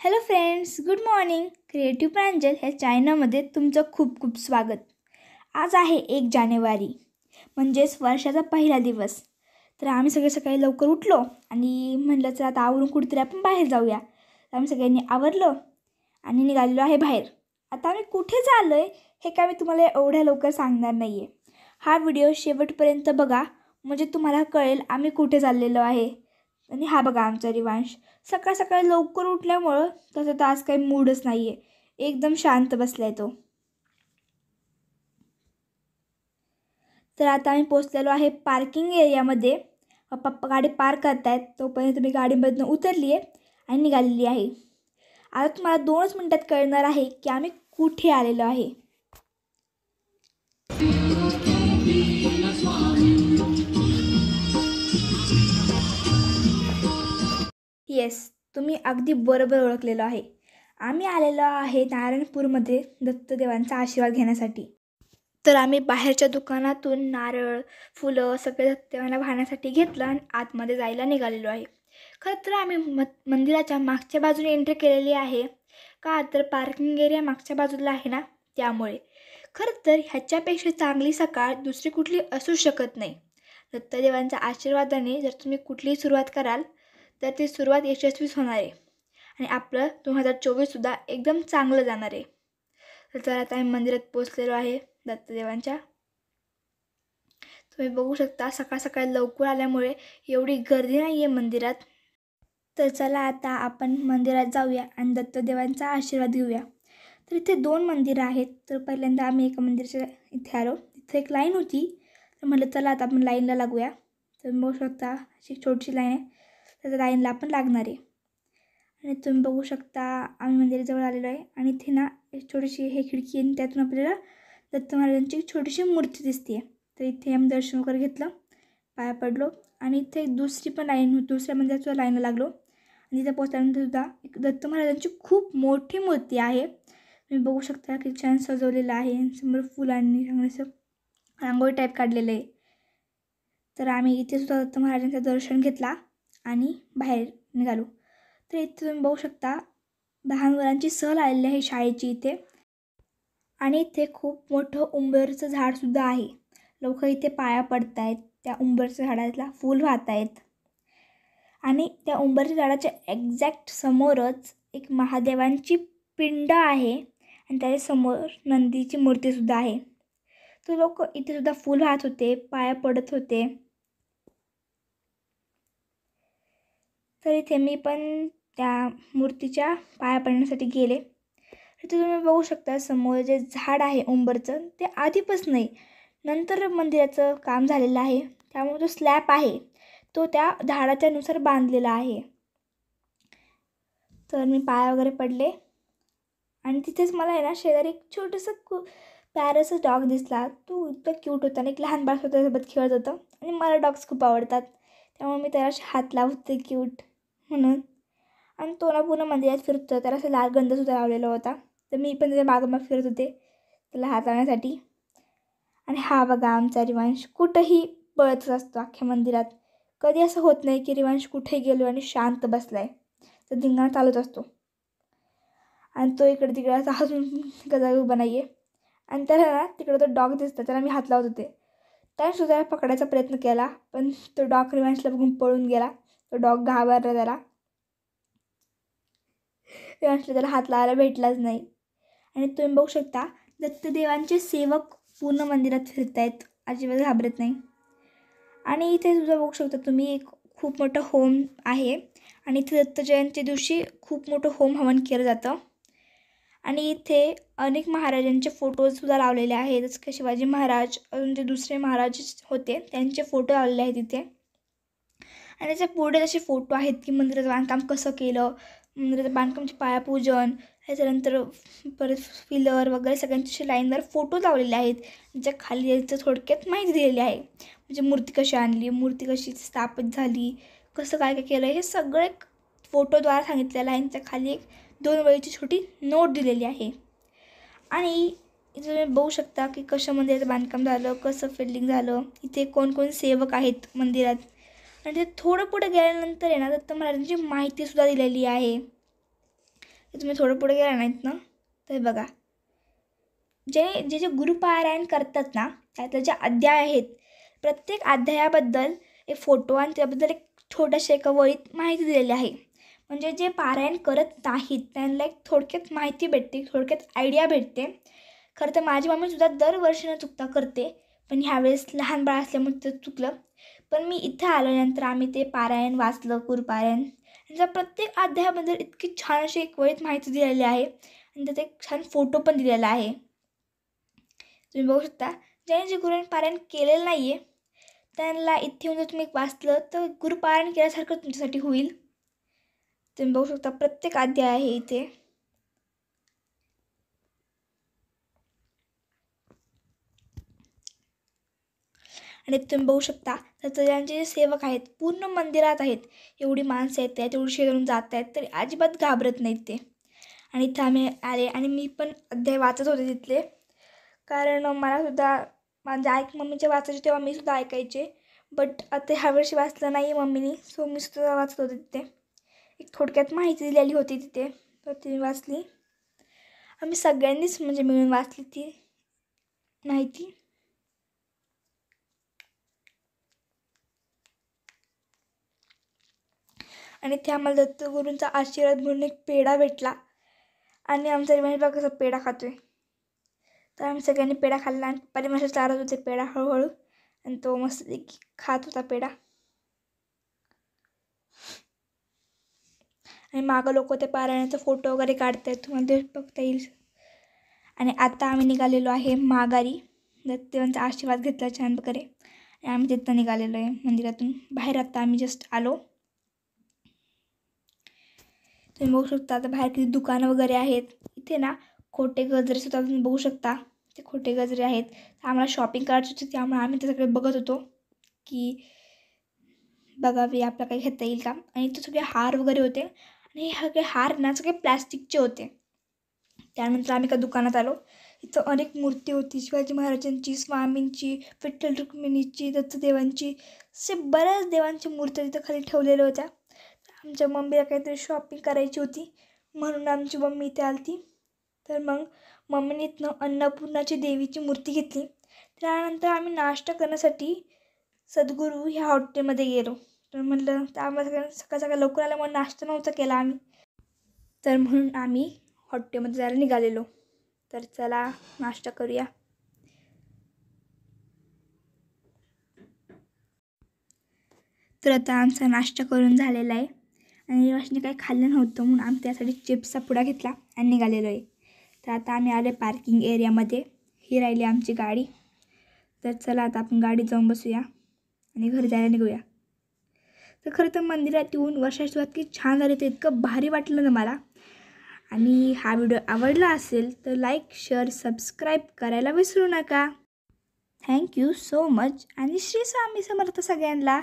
Hello friends, good morning. Creative Pranjal ह्या चॅनलमध्ये तुमचं खूप खूप स्वागत. आज आहे 1 जानेवारी, म्हणजेच वर्षाचा पहिला दिवस. तर आम्ही सगळे सकाळी लवकर उठलो आणि म्हटलं चला आता आवरून कुठेतरी आपण बाहेर जाऊया. तर आम्ही सगळ्यांनी आवरलं आणि निघालेलो आहे बाहेर. आता आम्ही कुठे चाललो आहे हे काय मी तुम्हाला एवढ्या लवकर सांगणार नाही आहे. हा व्हिडिओ शेवटपर्यंत बघा, म्हणजे तुम्हाला कळेल आम्ही कुठे चाललेलो आहे. आणि हा बघा आमचा रिवांश. सकाळ सकाळी लवकर उठल्यामुळं तसं तर आज काही मूडच नाही आहे, एकदम शांत बसला आहे तो. तर आता आम्ही पोचलेलो आहे पार्किंग एरियामध्ये. पप्पा गाडी पार्क करतायत, तोपर्यंत मी गाडीमधून उतरली आहे आणि निघालेली आहे. आता तुम्हाला 2च मिनटात कळणार आहे की आम्ही कुठे आलेलो आहे. येस, तुम्ही अगदी बरोबर ओळखलेलं आहे. आम्ही आलेलो आहे नारायणपूरमध्ये दत्तदेवांचा आशीर्वाद घेण्यासाठी. तर आम्ही बाहेरच्या दुकानातून नारळ, फुलं सगळे दत्तदेवांना वाहण्यासाठी घेतलं आणि आतमध्ये जायला निघालेलो आहे. खरं तर आम्ही मंदिराच्या मागच्या बाजूने एंट्री केलेली आहे. का तर पार्किंग एरिया मागच्या बाजूला आहे ना, त्यामुळे. खरं तर ह्याच्यापेक्षा चांगली सकाळ दुसरी कुठली असू शकत नाही. दत्तदेवांच्या आशीर्वादाने जर तुम्ही कुठलीही सुरुवात कराल तर ती सुरुवात यशस्वीच होणार आहे आणि आपलं 2024सुद्धा एकदम चांगलं जाणार आहे. तर आता आम्ही मंदिरात पोचलेलो आहे दत्तदेवांच्या. तुम्ही बघू शकता सकाळ सकाळी लवकर आल्यामुळे एवढी गर्दी नाही आहे मंदिरात. तर चला आता आपण मंदिरात जाऊया आणि दत्तदेवांचा आशीर्वाद घेऊया. तर इथे 2 मंदिरं आहेत. तर पहिल्यांदा आम्ही एका मंदिराच्या इथे आलो. इथे एक लाईन होती, तर म्हटलं चला आता आपण लाईनला लागूया. तर बघू शकता अशी छोटीशी लाईन आहे, तर लाईनला आपण लागणार आहे. आणि तुम्ही बघू शकता आम्ही मंदिराजवळ आलेलो आहे आणि इथे ना एक छोटीशी हे खिडकी आहे, त्यातून आपल्याला दत्त महाराजांची एक छोटीशी मूर्ती दिसते. तर इथे आम्ही दर्शन वगैरे घेतलं, पाया पडलो आणि इथे एक दुसरी पण लाईन होती, दुसऱ्या मंदिराच्या लाईनला लागलो. आणि तिथे पोचल्यानंतर सुद्धा एक दत्त महाराजांची खूप मोठी मूर्ती आहे. तुम्ही बघू शकता की छान सजवलेलं आहे, समोर फुलांनी चांगलं रांगोळी टाईप काढलेलं आहे. तर आम्ही इथे सुद्धा दत्त महाराजांचं दर्शन घेतला आणि बाहेर निघालो. तर इथे तुम्ही बघू शकता लहान मुलांची सहल आलेली आहे शाळेची इथे. आणि इथे खूप मोठं उंबरचं झाडसुद्धा आहे. लोक इथे पाया पडत आहेत, त्या उंबरच्या झाडाला फूल वाहत आहेत. आणि त्या उंबरच्या झाडाच्या एक्झॅक्ट समोरच एक महादेवांची पिंड आहे आणि त्याच्यासमोर नंदीची मूर्तीसुद्धा आहे. तर लोक इथे सुद्धा फूल वाहत होते, पाया पडत होते. तर इथे मी पण त्या मूर्तीच्या पाया पडण्यासाठी गेले. इथे तुम्ही बघू शकता समोर जे झाड आहे उंबरचं, ते आधीपासून नाही, नंतर मंदिराचं काम झालेलं आहे. त्यामुळे जो स्लॅब आहे तो त्या झाडाच्या नुसार बांधलेला आहे. तर मी पाया वगैरे पडले आणि तिथेच मला आहे ना शेजारी एक छोटंसं प्यारंसं डॉग दिसला. तो इतकं क्यूट होता आणि एक लहान बाळ त्याच्यासोबत खेळत होतं आणि मला डॉग्स खूप आवडतात, त्यामुळे मी त्याला हात लावते क्यूट म्हणून. आणि तो ना पूर्ण मंदिरात फिरत होता, त्याला असं लाल गंधसुद्धा लावलेला होता. तर मी पण त्याच्या मागोमाग फिरत होते त्याला हात लावण्यासाठी. आणि हा बघा आमचा रिवांश कुठंही पळतच असतो अख्ख्या मंदिरात. कधी असं होत नाही की रिवांश कुठे गेलो आणि शांत बसला आहे, तर धिंगाणा चालूच असतो. आणि तो इकडे तिकडे असा अजून गजावी उभा नाही आहे. आणि त्याला ना तिकडे तो डॉग दिसतं, त्याला मी हात लावत होते. त्याने त्याला पकडायचा प्रयत्न केला, पण तो डॉग रिवांशला बघून पळून गेला. तो डॉग घाबरला त्याला. रिवांशला त्याला हात लावायला भेटलाच नाही. आणि तुम्ही बघू शकता दत्तदेवांचे सेवक पूर्ण मंदिरात फिरत आहेत, अजिबात घाबरत नाही. आणि इथे सुद्धा बघू शकता तुम्ही एक खूप मोठं होम आहे आणि इथे दत्त जयंती दिवशी खूप मोठं होम हवन केलं जातं. आणि इथे अनेक महाराजांचे फोटोजसुद्धा लावलेले आहेत, जसं की शिवाजी महाराज, अजून जे दुसरे महाराज होते त्यांचे फोटो लावलेले आहेत इथे. आणि त्याच्या पुढे असे फोटो आहेत की मंदिराचं बांधकाम कसं केलं, मंदिराचं बांधकामचे पायापूजन, त्याच्यानंतर परत पिलर वगैरे सगळ्यांचे लाईनदार फोटो लावलेले आहेत. ज्या खाली यायचं थोडक्यात माहिती दिलेली आहे, म्हणजे मूर्ती कशी आणली, मूर्ती कशी स्थापित झाली, कसं काय काय केलं, हे सगळे फोटोद्वारा सांगितलेलं आहे. त्या खाली एक 2 वळीची छोटी नोट दिलेली आहे. आणि इथे तुम्ही बघू शकता की कसं मंदिराचं बांधकाम झालं, कसं फिल्डिंग झालं, इथे कोण कोण सेवक आहेत मंदिरात. आणि ते थोडं पुढे गेल्यानंतर आहे ना दत्त महाराजांची माहितीसुद्धा दिलेली आहे. तुम्ही थोडं पुढे गेला नाहीत ना तर बघा, जे जे जे गुरुपारायण करतात ना त्यातले जे अध्याय आहेत, प्रत्येक अध्यायाबद्दल एक फोटो आणि त्याबद्दल एक छोट्याशा एका वळीत माहिती दिलेली आहे. म्हणजे जे पारायण करत नाहीत त्यांना एक थोडक्यात माहिती भेटते, थोडक्यात आयडिया भेटते. खरं तर माझी मम्मीसुद्धा दरवर्षी न चुकता करते, पण ह्यावेळेस लहान बाळ असल्यामुळे ते चुकलं. पण मी इथं आल्यानंतर आम्ही ते पारायण वाचलं, गुरुपारायण. त्यांचा प्रत्येक अध्यायाबद्दल इतकी छान अशी एक वळीत माहिती दिलेली आहे आणि त्यात एक छान फोटो पण दिलेला आहे. तुम्ही बघू शकता, ज्याने जे गुरुपारायण केलेलं नाही आहे त्यांना इथे येऊन जर तुम्ही वाचलं तर गुरुपारायण केल्यासारखं तुमच्यासाठी होईल. तुम्ही बघू शकता प्रत्येक अध्याय आहे इथे. आणि तुम्ही बघू शकता तर त्यांचे जे सेवक आहेत पूर्ण मंदिरात आहेत. एवढी माणसं आहेत, तेवढी शेजारून जात आहेत तरी अजिबात घाबरत नाहीत ते. आणि इथं आम्ही आले आणि मी पण अध्याय वाचत होते तिथले, कारण मलासुद्धा माझ्या मम्मीचे वाचायचे तेव्हा मी सुद्धा ऐकायचे. बट आता ह्या वर्षी वाचलं नाही मम्मीने, सो मी सुद्धा वाचत होते तिथे. एक थोडक्यात माहिती दिलेली होती तिथे, तर ती वाचली. आम्ही सगळ्यांनीच म्हणजे मिळून वाचली ती माहिती. आणि ते आम्हाला दत्तगुरूंचा आशीर्वाद म्हणून एक पेढा भेटला आणि आमचा रिवाज बघा कसा पेढा खातो आहे. तर आम्ही सगळ्यांनी पेढा खाल्ला आणि पप्पाने माझ्या चारत होते पेढा हळूहळू आणि तो मस्त खात होता पेढा. आणि मागं लोक ते पारायणाचा फोटो वगैरे काढत आहेत, तुम्हाला ते बघता येईल. आणि आता आम्ही निघालेलो आहे माघारी. दत्तदेवांचा आशीर्वाद घेतला छान प्रकारे आणि आम्ही तिथं निघालेलो आहे मंदिरातून बाहेर. आता आम्ही जस्ट आलो. तुम्ही बघू शकता आता बाहेर किती दुकानं वगैरे आहेत. इथे ना खोटे गजरेसुद्धा तुम्ही बघू शकता, ते खोटे गजरे आहेत. आम्हाला शॉपिंग करायची होती त्यामुळे आम्ही ते सगळे बघत होतो की बघावे आपल्याला काही घेता येईल का. आणि इथे सगळे हार वगैरे होते आणि हे सगळे हार ना सगळे प्लॅस्टिकचे होते. त्यानंतर आम्ही एका दुकानात आलो. इथं अनेक मूर्ती होती, शिवाजी महाराजांची, स्वामींची, विठ्ठल रुक्मिणीची, दत्तदेवांची, असे बऱ्याच देवांची मूर्ती तिथं खाली ठेवलेल्या होत्या. आमच्या मम्मीला काहीतरी शॉपिंग करायची होती म्हणून आमची मम्मी इथे आली. तर मग मम्मीने इथनं अन्नपूर्णाची देवीची मूर्ती घेतली. त्यानंतर आम्ही नाश्ता करण्यासाठी सद्गुरू ह्या हॉटेलमध्ये गेलो. तर म्हटलं तर आम्हाला सकाळ सकाळ लवकर आल्यामुळे नाश्ता नव्हता केला आम्ही, तर म्हणून आम्ही हॉटेलमध्ये जायला निघालेलो. तर चला नाश्ता करूया. तर आता आमचा नाश्ता करून झालेला आहे आणि वाशने काही खाल्लं नव्हतं म्हणून आम्ही त्यासाठी चिप्सचा पुडा घेतला आणि निघालेलो आहे. तर आता आम्ही आले पार्किंग एरियामध्ये. ही राहिली आमची गाडी. तर चला आता आपण गाडीत जाऊन बसूया आणि घरी जायला निघूया. तर खरं तर मंदिरात येऊन वर्षाची सुरुवात की छान झाली, तर इतकं भारी वाटलं ना मला. आणि हा व्हिडिओ आवडला असेल तर लाईक, शेअर, सबस्क्राईब करायला विसरू नका. थँक्यू सो मच आणि श्री स्वामी समर्थ सगळ्यांना.